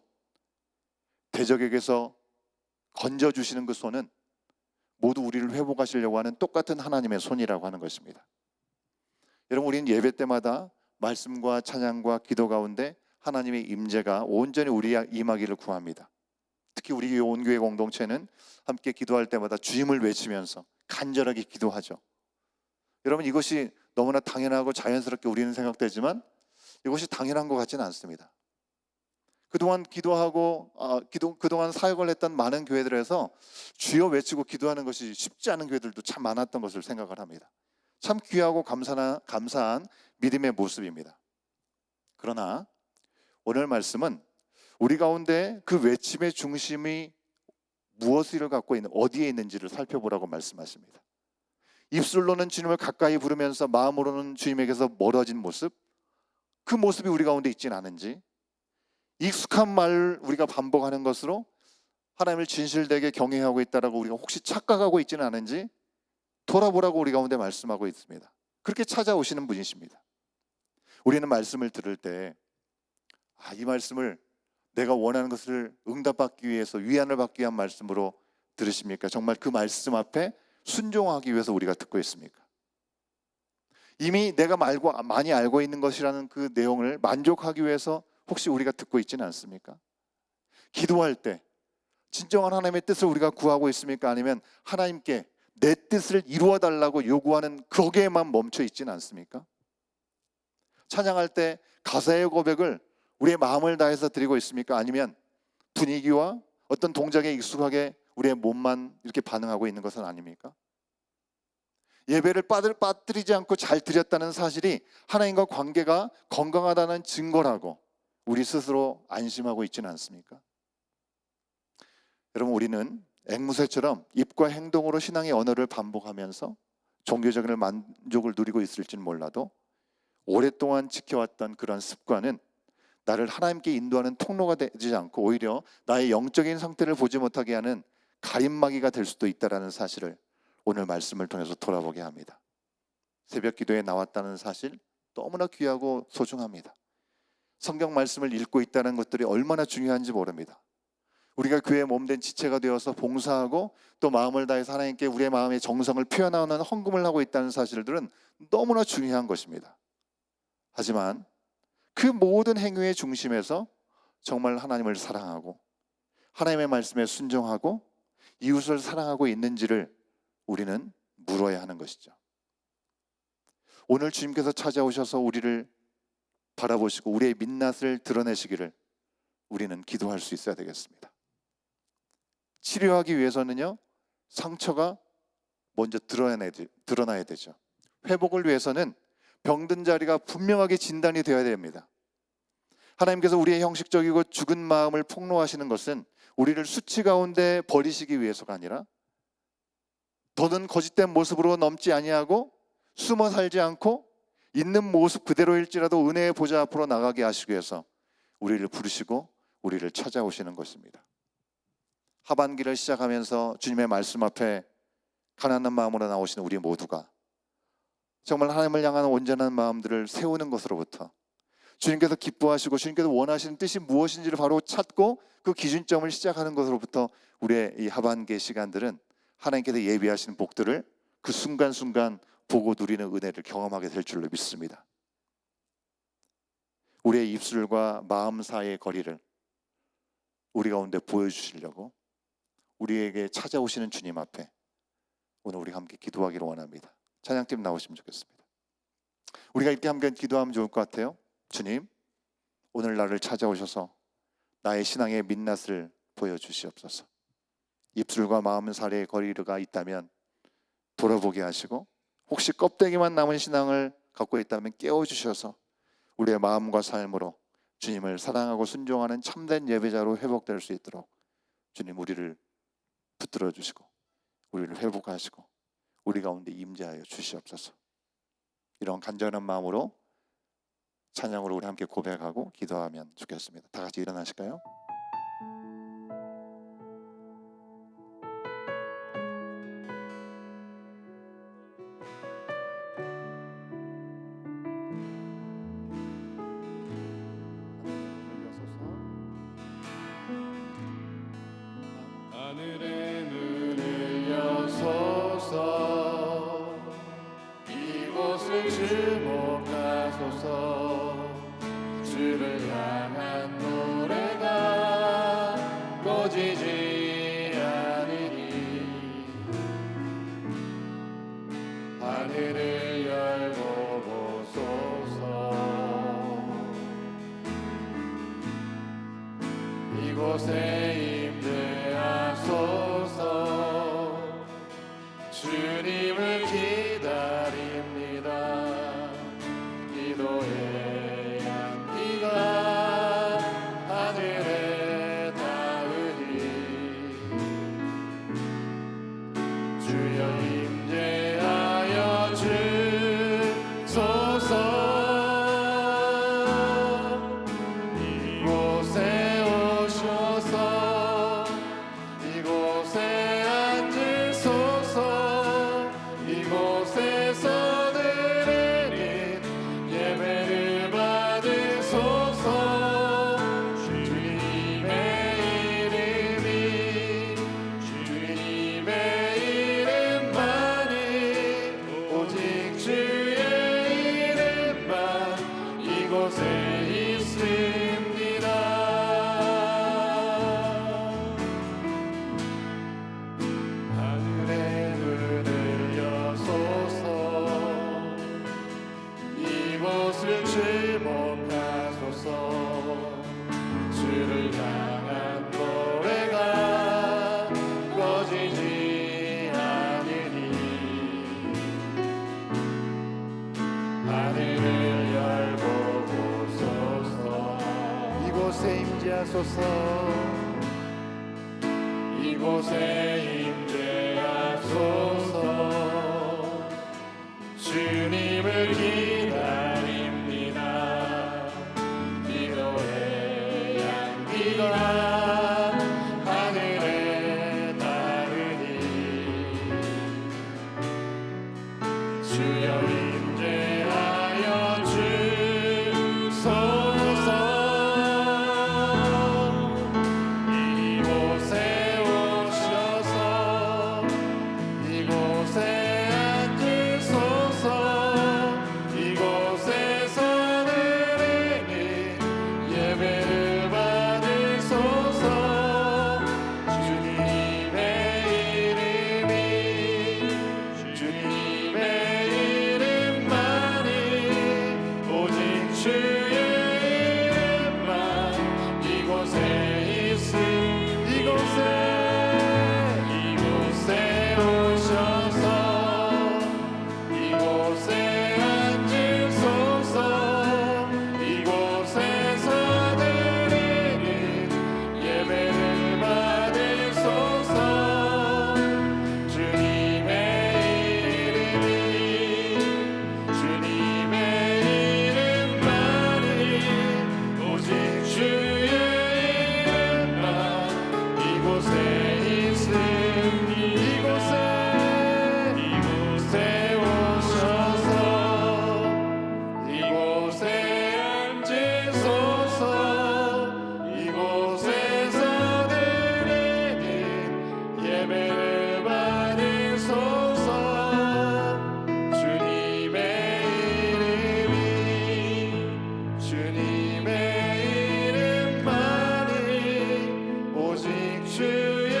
대적에게서 건져주시는 그 손은 모두 우리를 회복하시려고 하는 똑같은 하나님의 손이라고 하는 것입니다. 여러분, 우리는 예배 때마다 말씀과 찬양과 기도 가운데 하나님의 임재가 온전히 우리 임하기를 구합니다. 특히 우리 온교회 공동체는 함께 기도할 때마다 주임을 외치면서 간절하게 기도하죠. 여러분, 이것이 너무나 당연하고 자연스럽게 우리는 생각되지만 이것이 당연한 것 같지는 않습니다. 그동안 기도하고 그동안 사역을 했던 많은 교회들에서 주여 외치고 기도하는 것이 쉽지 않은 교회들도 참 많았던 것을 생각을 합니다. 참 귀하고 감사한 믿음의 모습입니다. 그러나 오늘 말씀은 우리 가운데 그 외침의 중심이 무엇을 갖고 있는, 어디에 있는지를 살펴보라고 말씀하십니다. 입술로는 주님을 가까이 부르면서 마음으로는 주님에게서 멀어진 모습, 그 모습이 우리 가운데 있지는 않은지, 익숙한 말을 우리가 반복하는 것으로 하나님을 진실되게 경외하고 있다라고 우리가 혹시 착각하고 있지는 않은지 돌아보라고 우리 가운데 말씀하고 있습니다. 그렇게 찾아오시는 분이십니다. 우리는 말씀을 들을 때 이 말씀을 내가 원하는 것을 응답받기 위해서 위안을 받기 위한 말씀으로 들으십니까? 정말 그 말씀 앞에 순종하기 위해서 우리가 듣고 있습니까? 이미 내가 많이 알고 있는 것이라는 그 내용을 만족하기 위해서 혹시 우리가 듣고 있지는 않습니까? 기도할 때 진정한 하나님의 뜻을 우리가 구하고 있습니까? 아니면 하나님께 내 뜻을 이루어 달라고 요구하는 거기에만 멈춰 있지는 않습니까? 찬양할 때 가사의 고백을 우리의 마음을 다해서 드리고 있습니까? 아니면 분위기와 어떤 동작에 익숙하게 우리의 몸만 이렇게 반응하고 있는 것은 아닙니까? 예배를 빠뜨리지 않고 잘 드렸다는 사실이 하나님과 관계가 건강하다는 증거라고 우리 스스로 안심하고 있지는 않습니까? 여러분, 우리는 앵무새처럼 입과 행동으로 신앙의 언어를 반복하면서 종교적인 만족을 누리고 있을지는 몰라도 오랫동안 지켜왔던 그런 습관은 나를 하나님께 인도하는 통로가 되지 않고 오히려 나의 영적인 상태를 보지 못하게 하는 가림막이가 될 수도 있다는 사실을 오늘 말씀을 통해서 돌아보게 합니다. 새벽 기도에 나왔다는 사실 너무나 귀하고 소중합니다. 성경 말씀을 읽고 있다는 것들이 얼마나 중요한지 모릅니다. 우리가 교회의 몸된 지체가 되어서 봉사하고 또 마음을 다해서 하나님께 우리의 마음의 정성을 표현하는 헌금을 하고 있다는 사실들은 너무나 중요한 것입니다. 하지만 그 모든 행위의 중심에서 정말 하나님을 사랑하고 하나님의 말씀에 순종하고 이웃을 사랑하고 있는지를 우리는 물어야 하는 것이죠. 오늘 주님께서 찾아오셔서 우리를 바라보시고 우리의 민낯을 드러내시기를 우리는 기도할 수 있어야 되겠습니다. 치료하기 위해서는요, 상처가 먼저 드러나야 되죠. 회복을 위해서는 병든 자리가 분명하게 진단이 되어야 됩니다. 하나님께서 우리의 형식적이고 죽은 마음을 폭로하시는 것은 우리를 수치 가운데 버리시기 위해서가 아니라 더는 거짓된 모습으로 넘지 아니하고 숨어 살지 않고 있는 모습 그대로일지라도 은혜의 보좌 앞으로 나가게 하시기 위해서 우리를 부르시고 우리를 찾아오시는 것입니다. 하반기를 시작하면서 주님의 말씀 앞에 가난한 마음으로 나오시는 우리 모두가 정말 하나님을 향한 온전한 마음들을 세우는 것으로부터 주님께서 기뻐하시고 주님께서 원하시는 뜻이 무엇인지를 바로 찾고 그 기준점을 시작하는 것으로부터 우리의 이 하반기 시간들은 하나님께서 예비하시는 복들을 그 순간순간 보고 누리는 은혜를 경험하게 될 줄로 믿습니다. 우리의 입술과 마음 사이의 거리를 우리 가운데 보여주시려고 우리에게 찾아오시는 주님 앞에 오늘 우리 함께 기도하기를 원합니다. 찬양팀 나오시면 좋겠습니다. 우리가 이렇게 함께 기도하면 좋을 것 같아요. 주님, 오늘 나를 찾아오셔서 나의 신앙의 민낯을 보여주시옵소서. 입술과 마음 사이의 거리가 있다면 돌아보게 하시고 혹시 껍데기만 남은 신앙을 갖고 있다면 깨워주셔서 우리의 마음과 삶으로 주님을 사랑하고 순종하는 참된 예배자로 회복될 수 있도록 주님 우리를 붙들어 주시고 우리를 회복하시고 우리 가운데 임재하여 주시옵소서. 이런 간절한 마음으로 찬양으로 우리 함께 고백하고 기도하면 좋겠습니다. 다 같이 일어나실까요? 하늘의 문을 여소서 이곳을 주목하소서. 주를 향한 노래가 꺼지지 않으니 하늘을 열고 보소서. 이곳에 임재하소서. 주님을 기다립니다. 기도의 향기가 하늘에 닿으니 주여 임재하여 주소서. 이곳에 오셔서 이곳에 앉으소서. 이곳에서 드리는 예배를 받으소서. 주님의 이름이 주님의 이름만이 오직 주의 이름만 이곳에 있습니다. 하늘의 문을 여소서. 이곳을 주목하소서. 주를 향한 노래가 꺼지지 않으니 하늘을 열고 보소서. 이곳에 임재하소서. 이곳에 임재하소서. 주님을 기다립니다. 기도의 향기가 하늘에 닿으니 주여 임재하여 주소서. 이곳에 오셔서 이곳에 앉으소서. 이곳에서 드리는 예배를 받으소서. 주님의 이름이 주님의 이름만이 오직 주의 이름만 이곳에 있음. 이곳에 오셔서 이곳에 앉으소서. 이곳에서 드리는 예배를 받으소서. 주님의 이름이 주님의 이름만이 오직 주의 이름만 이곳에 있음. 이곳에 오셔서 이곳에 앉으소서. 이곳에서 드리는 예배를 받으소서. 주님의 이름이 주님의 이름만이 오직 주의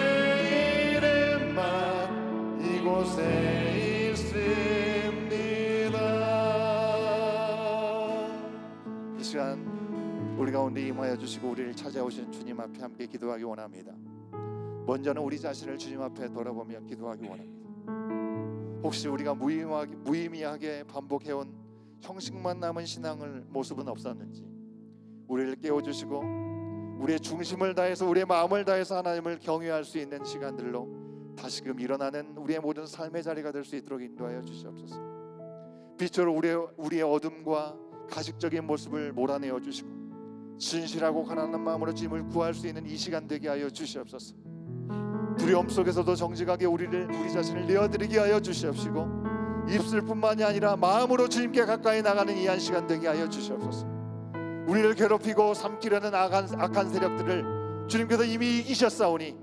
이름만 이곳에 있습니다. 이 시간 우리 가운데 임하여 주시고 우리를 찾아오신 주님 앞에 함께 기도하기 원합니다. 먼저는 우리 자신을 주님 앞에 돌아보며 기도하기 원합니다. 혹시 우리가 무의미하게 반복해온 형식만 남은 신앙을 모습은 없었는지 우리를 깨워주시고 우리의 중심을 다해서 우리의 마음을 다해서 하나님을 경외할 수 있는 시간들로 다시금 일어나는 우리의 모든 삶의 자리가 될 수 있도록 인도하여 주시옵소서. 빛으로 우리의 어둠과 가식적인 모습을 몰아내어 주시고 진실하고 가난한 마음으로 주님을 구할 수 있는 이 시간 되게 하여 주시옵소서. 두려움 속에서도 정직하게 우리 자신을 내어드리게 하여 주시옵시고 입술뿐만이 아니라 마음으로 주님께 가까이 나가는 이 한 시간 되게 하여 주시옵소서. 우리를 괴롭히고 삼키려는 악한 세력들을 주님께서 이미 이기셨사오니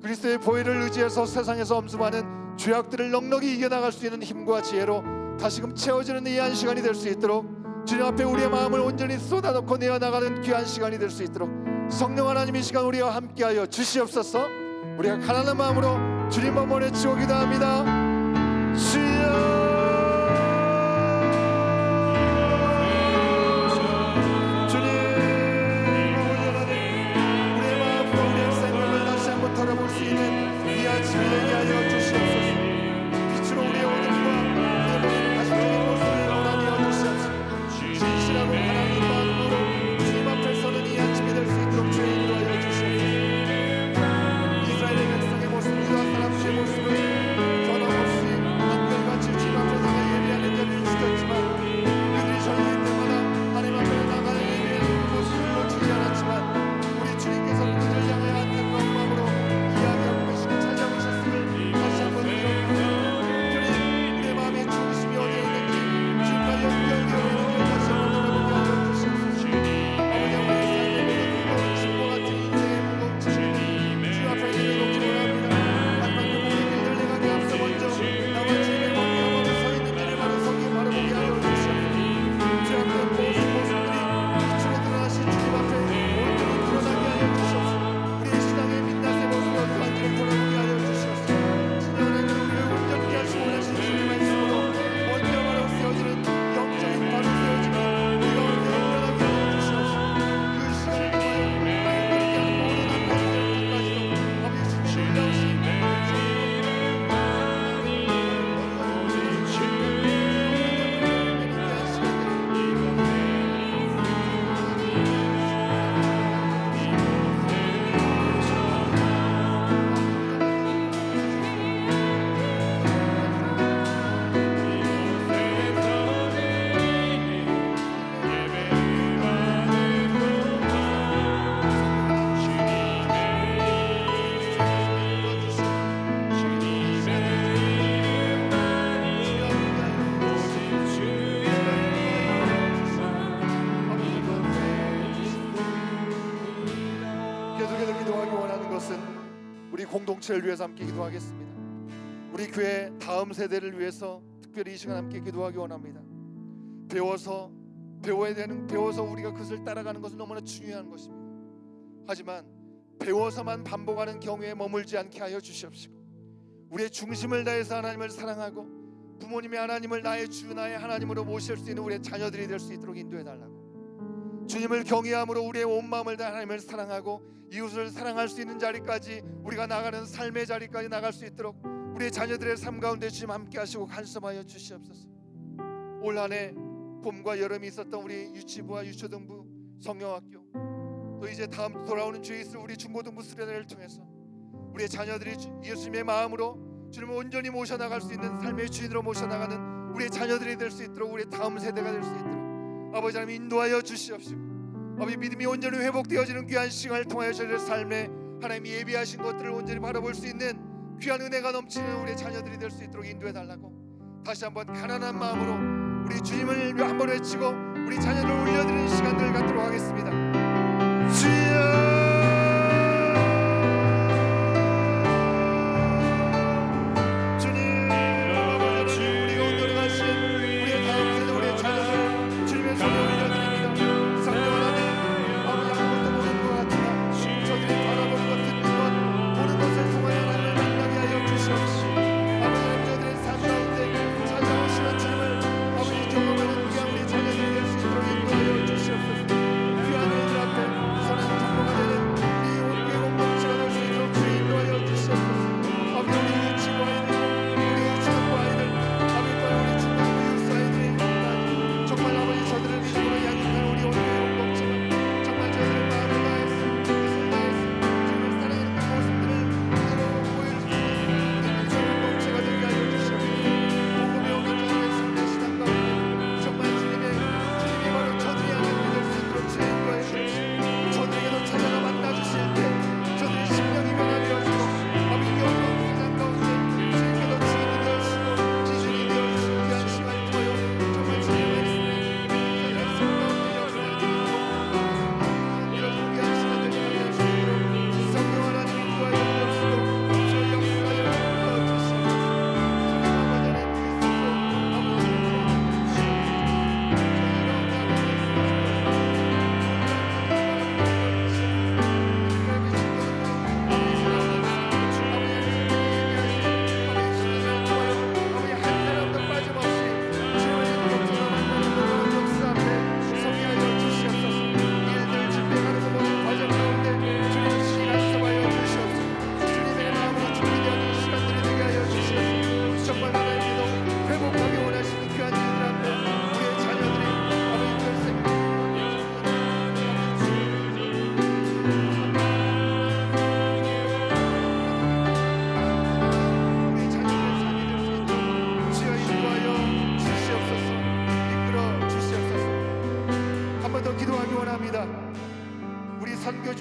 그리스도의 보혈을 의지해서 세상에서 엄습하는 죄악들을 넉넉히 이겨나갈 수 있는 힘과 지혜로 다시금 채워지는 이 한 시간이 될 수 있도록 주님 앞에 우리의 마음을 온전히 쏟아놓고 내어나가는 귀한 시간이 될 수 있도록 성령 하나님 이 시간 우리와 함께하여 주시옵소서. 우리가 가난한 마음으로 주님만 모내치고 기도합니다. 주여 돌아볼 수 있는 이 아침이 되게 하여 주시옵소서. 빛으로 우리의 어둠과 우리의 모든 가식적인 모습을 몰아내어 주시옵소서. 진실하고 하나님 마음으로 주님 앞에 서는 이 아침이 될 수 있도록 주의 인도하여 주시옵소서. 이스라엘의 백성의 모습, 이와 사람들의 모습을 변함없이 한결같이 주님 앞에 나가 예배하는 자리를 지켰지만 그들이 전일 때마다 하나님 앞에 나가는 예배하는 그 모습을 놓치지 않았지만 우리 주님께서 그들을 향하여 안타까운 마음으로 찾아오셨음을 다시 한번 주님 우리의 마음의 중심이 어디에 있는지 주님과 연결되어 있는지 다시 한번 돌아보게 하여 주시옵소서. 아버지 우리의 삶의 모든 무거운 짐과 같은 인생의 무거운 짐 주님 앞에 내려놓기 원합니다. 하지만 그 모든 일들 내가게 앞서 먼저 나와 주님의 원념으로 서 있는지를 바로 서기 바라보게 하여 주시옵소서. 주 앞에 모든 모습들이 빛으로 드러나신 주님 앞에 온전히 드러나게 하여 주시옵소서. 우리의 신앙의 민낯의 모습을 어떠한지를 돌아보게 하여 주시옵소서. 진정한 우리를 온전케 하시고 원하신 주님의 말씀으로 원념하러 세워지는 영적인 발을 세워지며 우리가 오늘 일어나게 하여 주시옵소서. 그 시간을 통하여 하나님 그렇게 하는 모든 악한 세력들까지도 아버지 주님의 놀라우신 계속해서 기도하기 원하는 것은 우리 공동체를 위해서 함께 기도하겠습니다. 우리 교회 다음 세대를 위해서 특별히 이 시간 함께 기도하기 원합니다. 배워서 우리가 그것을 따라가는 것은 너무나 중요한 것입니다. 하지만 배워서만 반복하는 경우에 머물지 않게 하여 주시옵시고 우리의 중심을 다해서 하나님을 사랑하고 부모님의 하나님을 나의 주 나의 하나님으로 모실 수 있는 우리의 자녀들이 될 수 있도록 인도해 달라고. 주님을 경외함으로 우리의 온 마음을 다해 하나님을 사랑하고 이웃을 사랑할 수 있는 자리까지 우리가 나가는 삶의 자리까지 나갈 수 있도록 우리의 자녀들의 삶 가운데 주님 함께 하시고 간섭하여 주시옵소서. 올 한 해 봄과 여름이 있었던 우리 유치부와 유초등부 성령학교 또 이제 다음 돌아오는 주에 있을 우리 중고등부 수련회를 통해서 우리의 자녀들이 예수님의 마음으로 주님을 온전히 모셔나갈 수 있는 삶의 주인으로 모셔나가는 우리의 자녀들이 될 수 있도록 우리의 다음 세대가 될 수 있도록 아버지 하나님 인도하여 주시옵시고 아버지 믿음이 온전히 회복되어지는 귀한 시간을 통하여 저희의 삶에 하나님이 예비하신 것들을 온전히 바라볼 수 있는 귀한 은혜가 넘치는 우리의 자녀들이 될 수 있도록 인도해 달라고. 다시 한번 가난한 마음으로 우리 주님을 한번 외치고 우리 자녀를 올려드리는 시간들을 갖도록 하겠습니다. 주여 귀한 우리 자녀들이 될 수 있도록 인도하여 주시옵소서. 귀한 우리들 앞에 서는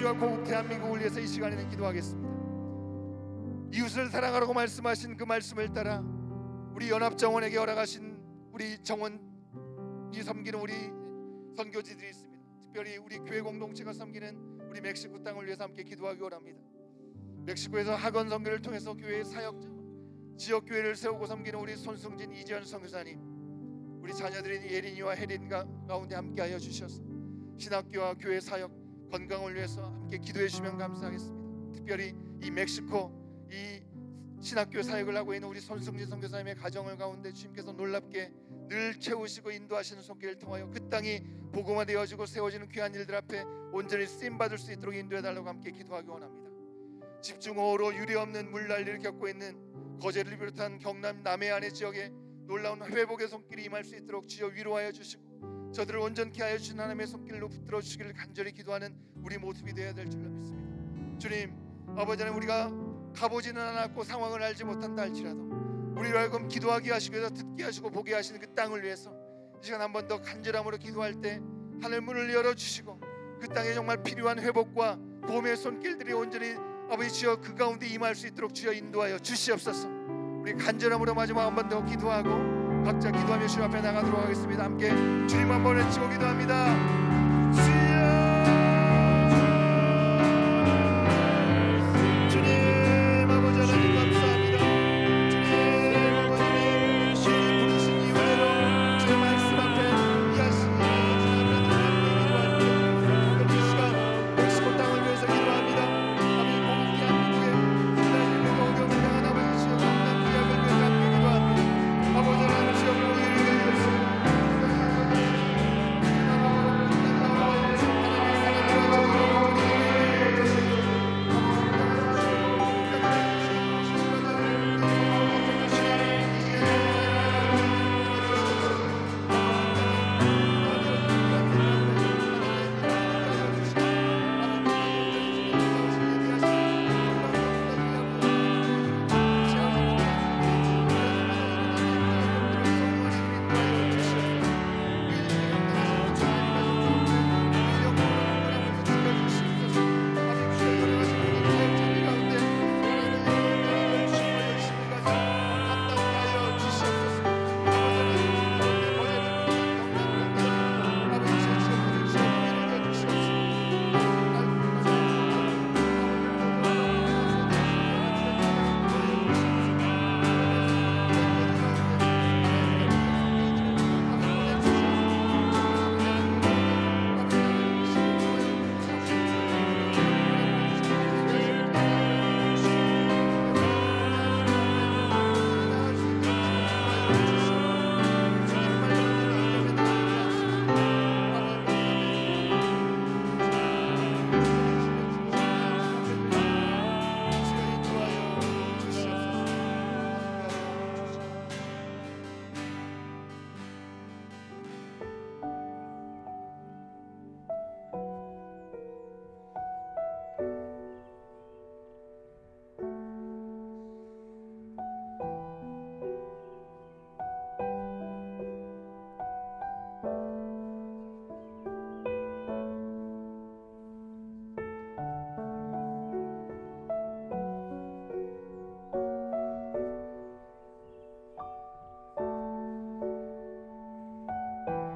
민주주의와 고국 대한민국을 위해서 이 시간에는 기도하겠습니다. 이웃을 사랑하라고 말씀하신 그 말씀을 따라 우리 연합정원에게 허락하신 우리 정원이 섬기는 우리 선교지들이 있습니다. 특별히 우리 교회 공동체가 섬기는 우리 멕시코 땅을 위해서 함께 기도하기 원합니다. 멕시코에서 학원 선교를 통해서 교회의 사역 지역 교회를 세우고 섬기는 우리 손승진 이재현 선교사님, 우리 자녀들인 예린이와 혜린 가운데 함께하여 주셔서 신학교와 교회 사역 건강을 위해서 함께 기도해 주시면 감사하겠습니다. 특별히 이 멕시코 이 신학교 사역을 하고 있는 우리 손승진 선교사님의 가정을 가운데 주님께서 놀랍게 늘 채우시고 인도하시는 손길을 통하여 그 땅이 복음화되어지고 세워지는 귀한 일들 앞에 온전히 쓰임받을 수 있도록 인도해달라고 함께 기도하기 원합니다. 집중호우로 유례없는 물난리를 겪고 있는 거제를 비롯한 경남 남해안의 지역에 놀라운 회복의 손길이 임할 수 있도록 주여 위로하여 주시고 저들을 온전케 하여 주신 하나님의 손길로 붙들어 주시기를 간절히 기도하는 우리 모습이 되어야 될 줄로 믿습니다. 주님, 아버지 하나님, 우리가 가보지는 않았고 상황을 알지 못한다 할지라도 우리로 하여금 기도하게 하시고 해서 듣게 하시고 보게 하시는 그 땅을 위해서 이 시간 한 번 더 간절함으로 기도할 때 하늘 문을 열어주시고 그 땅에 정말 필요한 회복과 도움의 손길들이 온전히 아버지 주여 그 가운데 임할 수 있도록 주여 인도하여 주시옵소서. 우리 간절함으로 마지막 한 번 더 기도하고 각자 기도하며 주님 앞에 나가도록 하겠습니다. 함께 주님 한 번 외치고 기도합니다. 주여